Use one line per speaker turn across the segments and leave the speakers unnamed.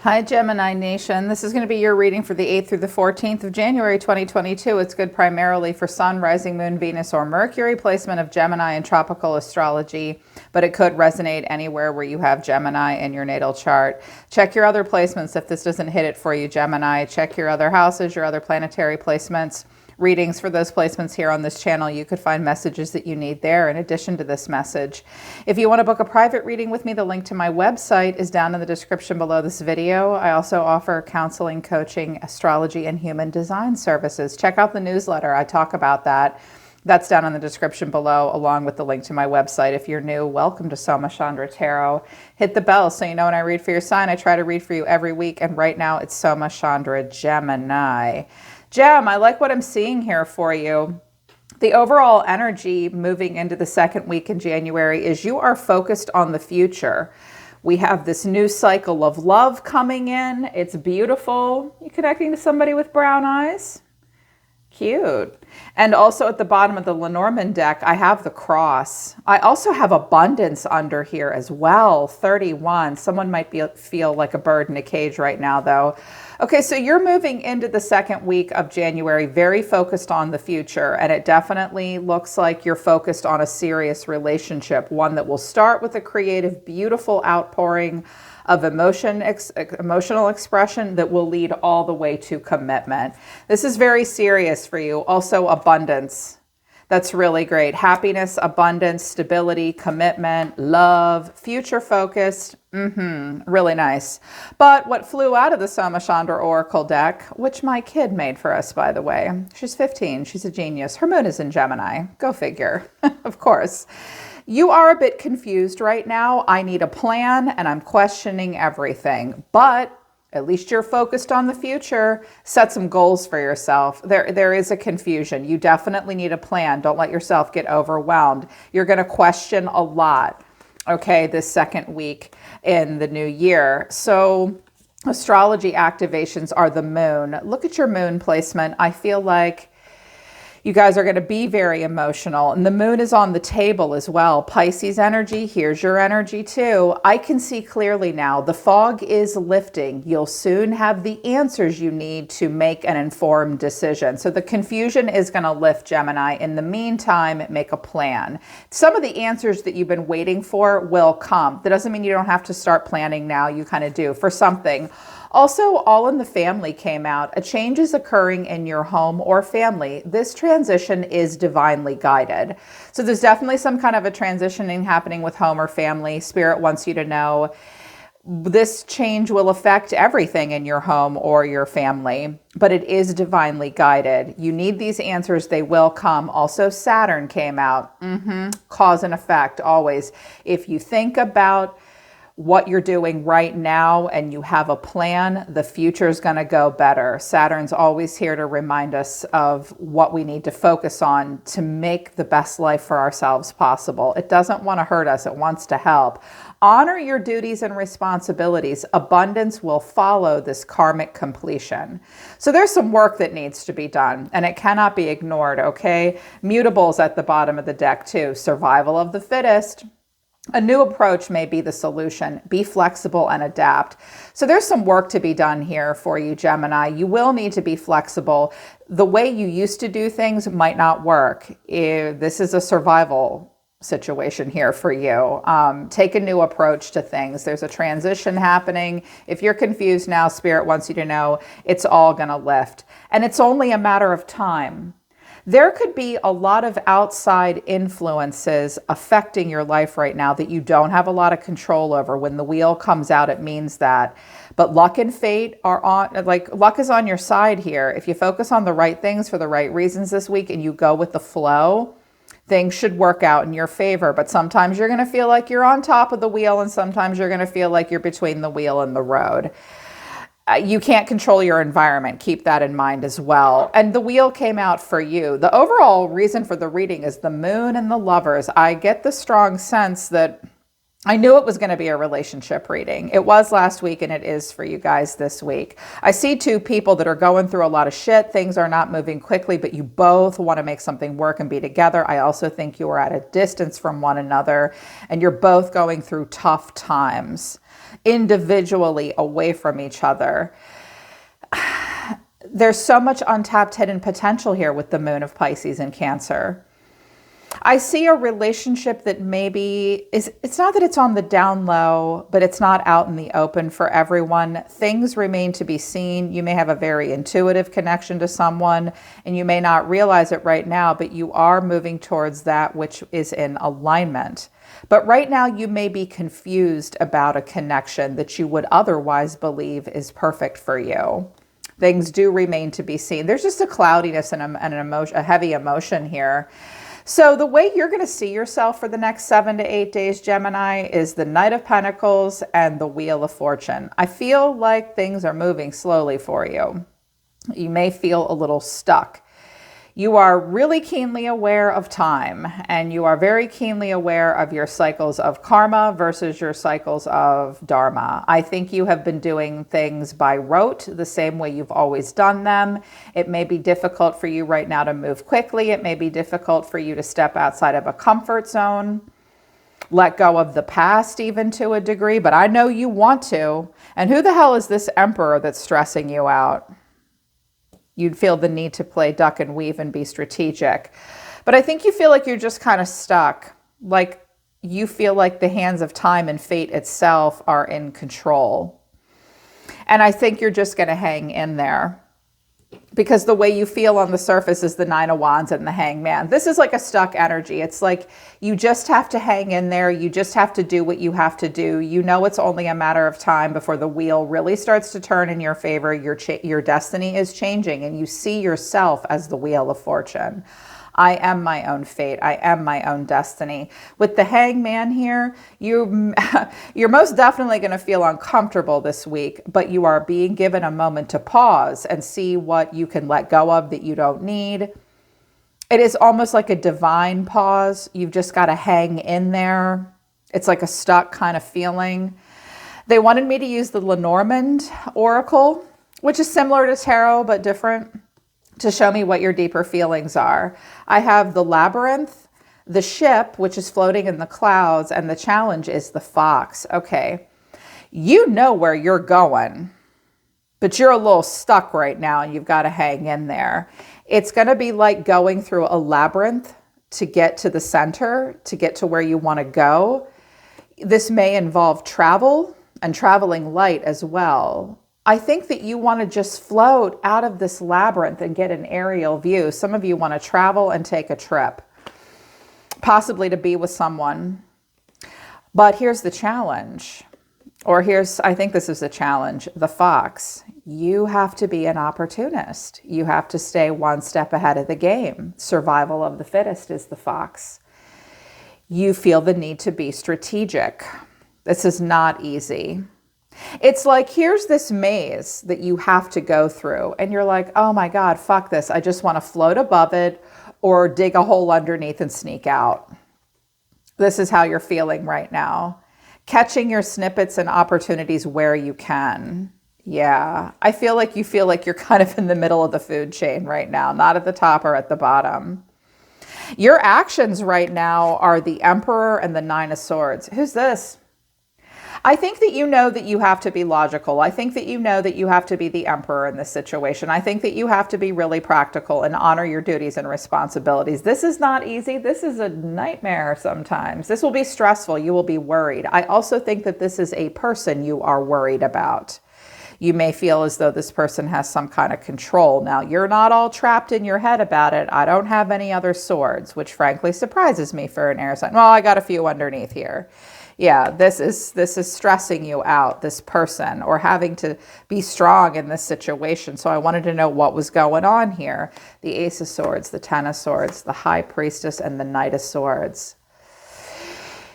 Hi, Gemini Nation. This is going to be your reading for the 8th through the 14th of January 2022. It's good primarily for Sun, Rising Moon, Venus, or Mercury placement of Gemini in tropical astrology, but it could resonate anywhere where you have Gemini in your natal chart. Check your other placements if this doesn't hit it for you, Gemini. Check your other houses, your other planetary placements. Readings for those placements here on this channel. You could find messages that you need there in addition to this message. If you want to book a private reading with me, the link to my website is down in the description below this video. I also offer counseling, coaching, astrology, and human design services. Check out the newsletter. I talk about that. That's down in the description below, along with the link to my website. If you're new, welcome to Soma Chandra Tarot. Hit the bell so you know when I read for your sign. I try to read for you every week, and right now it's Soma Chandra Gemini. Gem, I like what I'm seeing here for you. The overall energy moving into the second week in January is you are focused on the future. We have this new cycle of love coming in. It's beautiful. You connecting to somebody with brown eyes? Cute. And also at the bottom of the Lenormand deck, I have the cross. I also have abundance under here as well, 31. Someone might feel like a bird in a cage right now, though. Okay, so you're moving into the second week of January, very focused on the future, and it definitely looks like you're focused on a serious relationship, one that will start with a creative, beautiful outpouring of emotional expression that will lead all the way to commitment. This is very serious for you. Also, abundance. That's really great. Happiness, abundance, stability, commitment, love, future focused. Really nice. But what flew out of the Soma Chandra Oracle deck, which my kid made for us, by the way. She's 15. She's a genius. Her moon is in Gemini. Go figure. Of course. You are a bit confused right now. I need a plan and I'm questioning everything. But at least you're focused on the future. Set some goals for yourself. There is a confusion. You definitely need a plan. Don't let yourself get overwhelmed. You're going to question a lot, okay, this second week in the new year. So astrology activations are the moon. Look at your moon placement. I feel like you guys are going to be very emotional. And the moon is on the table as well. Pisces energy, here's your energy too. I can see clearly now. The fog is lifting. You'll soon have the answers you need to make an informed decision. So the confusion is going to lift, Gemini. In the meantime, make a plan. Some of the answers that you've been waiting for will come. That doesn't mean you don't have to start planning now. You kind of do for something. Also, All in the Family came out. A change is occurring in your home or family. This transition is divinely guided. So there's definitely some kind of a transitioning happening with home or family. Spirit wants you to know this change will affect everything in your home or your family, but it is divinely guided. You need these answers. They will come. Also, Saturn came out. Cause and effect, always. If you think about what you're doing right now and you have a plan, the future is going to go better. Saturn's always here to remind us of what we need to focus on to make the best life for ourselves possible. It doesn't want to hurt us. It wants to help. Honor your duties and responsibilities. Abundance will follow this karmic completion. So there's some work that needs to be done and it cannot be ignored, okay? Mutables at the bottom of the deck too. Survival of the fittest. A new approach may be the solution. Be flexible and adapt. So there's some work to be done here for you, Gemini. You will need to be flexible. The way you used to do things might not work. This is a survival situation here for you. Take a new approach to things. There's a transition happening. If you're confused now, Spirit wants you to know it's all going to lift. And it's only a matter of time. There could be a lot of outside influences affecting your life right now that you don't have a lot of control over. When the wheel comes out, it means that. But luck and fate are on, luck is on your side here. If you focus on the right things for the right reasons this week and you go with the flow, things should work out in your favor. But sometimes you're going to feel like you're on top of the wheel and sometimes you're going to feel like you're between the wheel and the road. You can't control your environment. Keep that in mind as well. And the wheel came out for you. The overall reason for the reading is the moon and the lovers. I get the strong sense that I knew it was going to be a relationship reading. It was last week and it is for you guys this week. I see two people that are going through a lot of shit. Things are not moving quickly, but you both want to make something work and be together. I also think you are at a distance from one another and you're both going through tough times individually away from each other. There's so much untapped hidden potential here with the moon of Pisces and Cancer. I see a relationship that maybe it's not that it's on the down low, but it's not out in the open for everyone. Things remain to be seen. You may have a very intuitive connection to someone and you may not realize it right now, but you are moving towards that which is in alignment. But right now you may be confused about a connection that you would otherwise believe is perfect for you. Things do remain to be seen. There's just a cloudiness and an emotion, a heavy emotion here. So the way you're going to see yourself for the next 7 to 8 days, Gemini, is the Knight of Pentacles and the Wheel of Fortune. I feel like things are moving slowly for you. You may feel a little stuck. You are really keenly aware of time and you are very keenly aware of your cycles of karma versus your cycles of dharma. I think you have been doing things by rote the same way you've always done them. It may be difficult for you right now to move quickly. It may be difficult for you to step outside of a comfort zone, let go of the past even to a degree, but I know you want to. And who the hell is this emperor that's stressing you out? You'd feel the need to play duck and weave and be strategic. But I think you feel like you're just kind of stuck. Like you feel like the hands of time and fate itself are in control. And I think you're just going to hang in there. Because the way you feel on the surface is the Nine of Wands and the Hangman. This is like a stuck energy. It's like you just have to hang in there. You just have to do what you have to do. You know it's only a matter of time before the wheel really starts to turn in your favor. Your destiny is changing and you see yourself as the Wheel of Fortune. I am my own fate. I am my own destiny. With the Hangman here, you're most definitely going to feel uncomfortable this week, but you are being given a moment to pause and see what you can let go of that you don't need. It is almost like a divine pause. You've just got to hang in there. It's like a stuck kind of feeling. They wanted me to use the Lenormand Oracle, which is similar to tarot, but different, to show me what your deeper feelings are. I have the Labyrinth, the ship, which is floating in the clouds, and the challenge is the fox. Okay, you know where you're going, but you're a little stuck right now and you've got to hang in there. It's going to be like going through a labyrinth to get to the center, to get to where you want to go. This may involve travel and traveling light as well. I think that you want to just float out of this labyrinth and get an aerial view. Some of you want to travel and take a trip, possibly to be with someone. But here's the challenge, I think this is a challenge, the fox. You have to be an opportunist. You have to stay one step ahead of the game. Survival of the fittest is the fox. You feel the need to be strategic. This is not easy. It's like, here's this maze that you have to go through and you're like, oh my God, fuck this. I just want to float above it or dig a hole underneath and sneak out. This is how you're feeling right now. Catching your snippets and opportunities where you can. Yeah, I feel like you're kind of in the middle of the food chain right now, not at the top or at the bottom. Your actions right now are the Emperor and the Nine of Swords. Who's this? I think that you know that you have to be logical. I think that you know that you have to be the emperor in this situation. I think that you have to be really practical and honor your duties and responsibilities. This is not easy. This is a nightmare sometimes. This will be stressful. You will be worried. I also think that this is a person you are worried about. You may feel as though this person has some kind of control. Now, you're not all trapped in your head about it. I don't have any other swords, which frankly surprises me for an air sign. Well, I got a few underneath here. Yeah, this is stressing you out, this person, or having to be strong in this situation. So I wanted to know what was going on here. The Ace of Swords, the Ten of Swords, the High Priestess, and the Knight of Swords.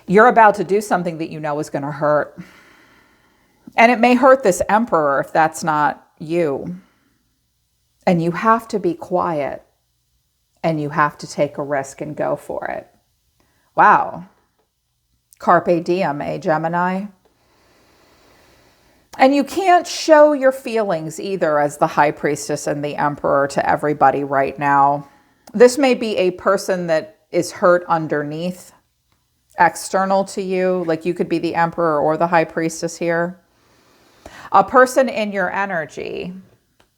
You're about to do something that you know is going to hurt. And it may hurt this emperor if that's not you. And you have to be quiet. And you have to take a risk and go for it. Wow. Carpe diem, Gemini? And you can't show your feelings either as the High Priestess and the Emperor to everybody right now. This may be a person that is hurt underneath, external to you. Like you could be the Emperor or the High Priestess here. A person in your energy.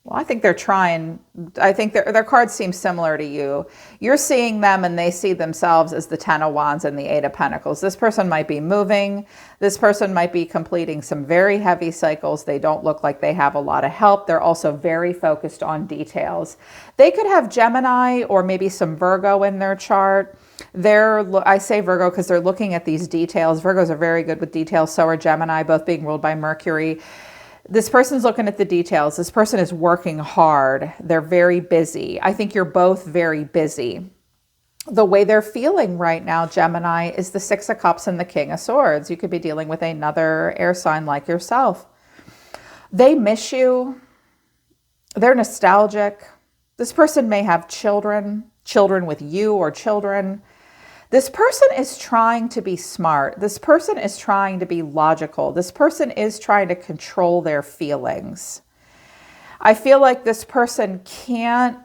Well, I think they're trying. I think their cards seem similar to you. You're seeing them and they see themselves as the Ten of Wands and the Eight of Pentacles. This person might be moving. This person might be completing some very heavy cycles. They don't look like they have a lot of help. They're also very focused on details. They could have Gemini or maybe some Virgo in their chart. I say Virgo because they're looking at these details. Virgos are very good with details. So are Gemini, both being ruled by Mercury. This person's looking at the details. This person is working hard. They're very busy. I think you're both very busy. The way they're feeling right now, Gemini, is the Six of Cups and the King of Swords. You could be dealing with another air sign like yourself. They miss you. They're nostalgic. This person may have children with you or children. This person is trying to be smart. This person is trying to be logical. This person is trying to control their feelings. I feel like this person can't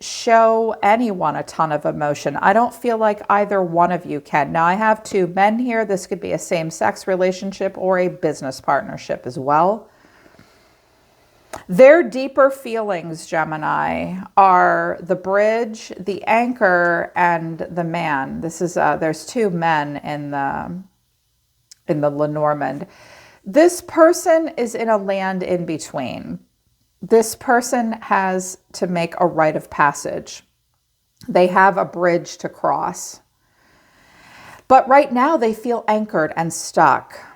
show anyone a ton of emotion. I don't feel like either one of you can. Now, I have two men here. This could be a same-sex relationship or a business partnership as well. Their deeper feelings, Gemini, are the bridge, the anchor, and the man. This is there's two men in the Lenormand. This person is in a land in between. This person has to make a rite of passage. They have a bridge to cross. But right now they feel anchored and stuck.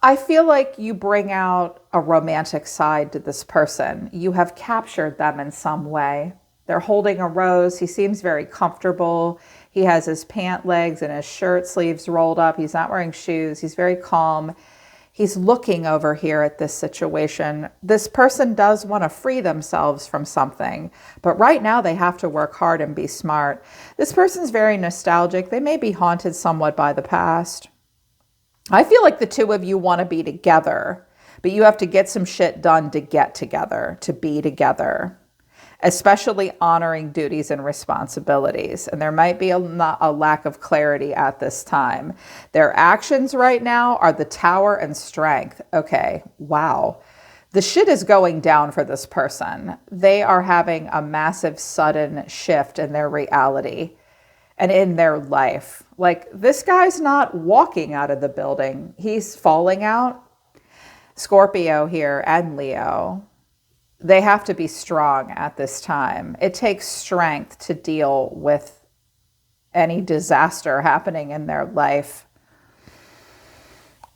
I feel like you bring out a romantic side to this person. You have captured them in some way. They're holding a rose. He seems very comfortable. He has his pant legs and his shirt sleeves rolled up. He's not wearing shoes. He's very calm. He's looking over here at this situation. This person does want to free themselves from something, but right now they have to work hard and be smart. This person's very nostalgic. They may be haunted somewhat by the past. I feel like the two of you want to be together, but you have to get some shit done to get together, to be together, especially honoring duties and responsibilities. And there might be a lack of clarity at this time. Their actions right now are the Tower and Strength. Okay, wow. The shit is going down for this person. They are having a massive sudden shift in their reality and in their life. Like, this guy's not walking out of the building. He's falling out. Scorpio here and Leo. They have to be strong at this time. It takes strength to deal with any disaster happening in their life.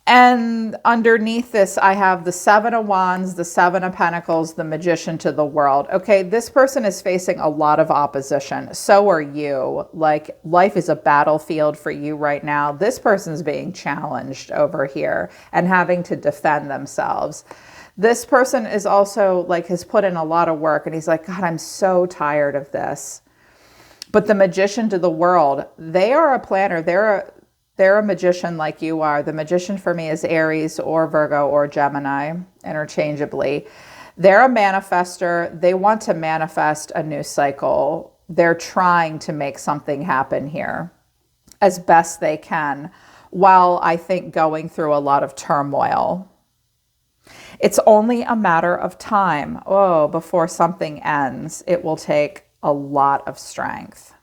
And underneath this, I have the Seven of Wands, the Seven of Pentacles, the Magician to the World. Okay, this person is facing a lot of opposition. So are you. Like, life is a battlefield for you right now. This person's being challenged over here and having to defend themselves. This person is also like, has put in a lot of work and he's like, God, I'm so tired of this. But the Magician to the World, they are a planner. They're a magician like you are. The Magician for me is Aries or Virgo or Gemini, interchangeably. They're a manifester. They want to manifest a new cycle. They're trying to make something happen here as best they can, while I think going through a lot of turmoil. It's only a matter of time. Before something ends. It will take a lot of strength.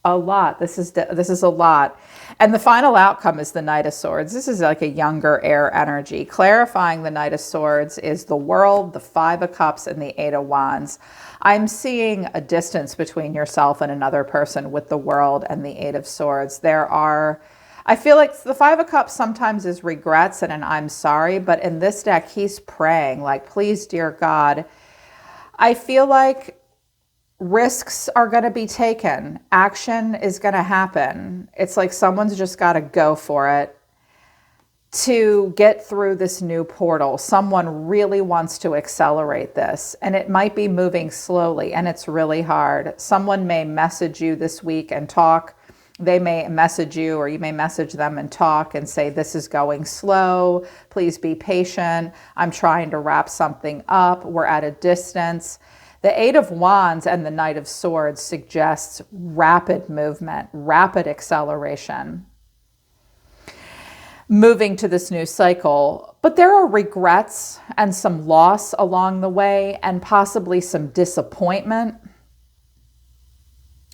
A lot. This is a lot. And the final outcome is the Knight of Swords. This is like a younger air energy. Clarifying the Knight of Swords is the World, the Five of Cups, and the Eight of Wands. I'm seeing a distance between yourself and another person with the World and the Eight of Swords. I feel like the Five of Cups sometimes is regrets and an I'm sorry, but in this deck, he's praying like, please, dear God. I feel like risks are going to be taken. Action is going to happen. It's like someone's just got to go for it to get through this new portal. Someone really wants to accelerate this, and it might be moving slowly, and it's really hard. Someone may message you this week and talk They may message you, or you may message them and talk and say, this is going slow. Please be patient. I'm trying to wrap something up. We're at a distance. The Eight of Wands and the Knight of Swords suggests rapid movement, rapid acceleration, moving to this new cycle. But there are regrets and some loss along the way, and possibly some disappointment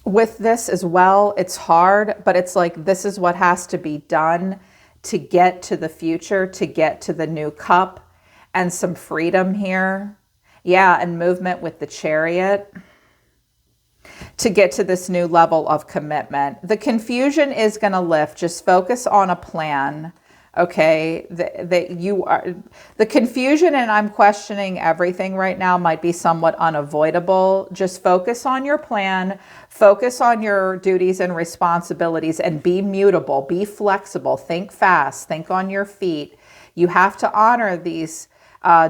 with this as well. It's hard, but it's like, this is what has to be done to get to the future, to get to the new cup, and some freedom here. Yeah, and movement with the Chariot to get to this new level of commitment. The confusion is going to lift. Just focus on a plan. Okay, the confusion and I'm questioning everything right now might be somewhat unavoidable. Just focus on your plan, focus on your duties and responsibilities, and be mutable, be flexible, think fast, think on your feet. You have to honor these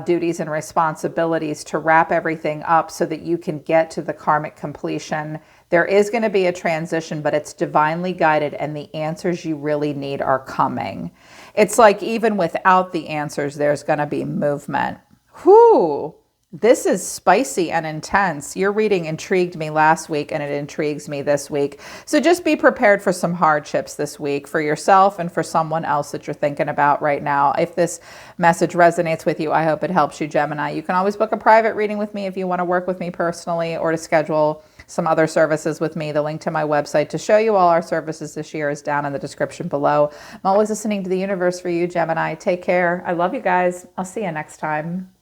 duties and responsibilities to wrap everything up so that you can get to the karmic completion. There is going to be a transition, but it's divinely guided, and the answers you really need are coming. It's like, even without the answers, there's going to be movement. Whew. This is spicy and intense. Your reading intrigued me last week, and it intrigues me this week. So just be prepared for some hardships this week for yourself and for someone else that you're thinking about right now. If this message resonates with you, I hope it helps you, Gemini. You can always book a private reading with me if you want to work with me personally, or to schedule some other services with me. The link to my website to show you all our services this year is down in the description below. I'm always listening to the universe for you, Gemini. Take care. I love you guys. I'll see you next time.